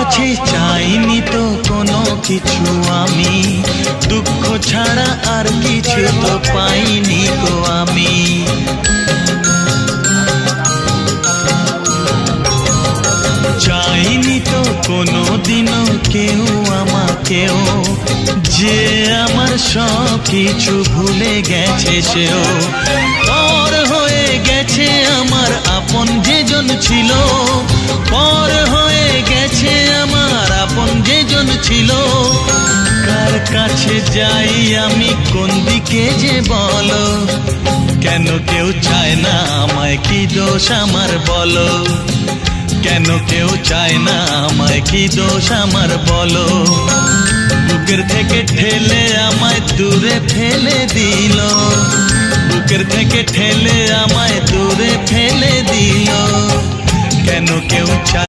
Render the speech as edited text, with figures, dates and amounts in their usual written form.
কাছে চাইনি তো কোনো কিছু আমি, দুঃখ ছাড়া আর কিছু তো পাইনি গো আমি। চাইনি তো কোনো দিনও কেউ আমাকেও, যে আমার সব কিছু ভুলে গেছে সেও। পর হয়ে গেছে আমার আপন যেজন ছিল, পর হয়ে গেছে আমার আপন যেজন ছিল। কার কাছে যাই আমি, কোন দিকে যে বলো, কেন কেউ চায় না আমায়, কি দোষ আমার বলো, কেন কেউ চায় না আমায়, কি দোষ আমার বলো। বুকের থেকে ঠেলে আমায় দূরে ফেলে দিল, বুকের থেকে ঠেলে আমায় দূরে ফেলে দিল, কেন কেউ চায়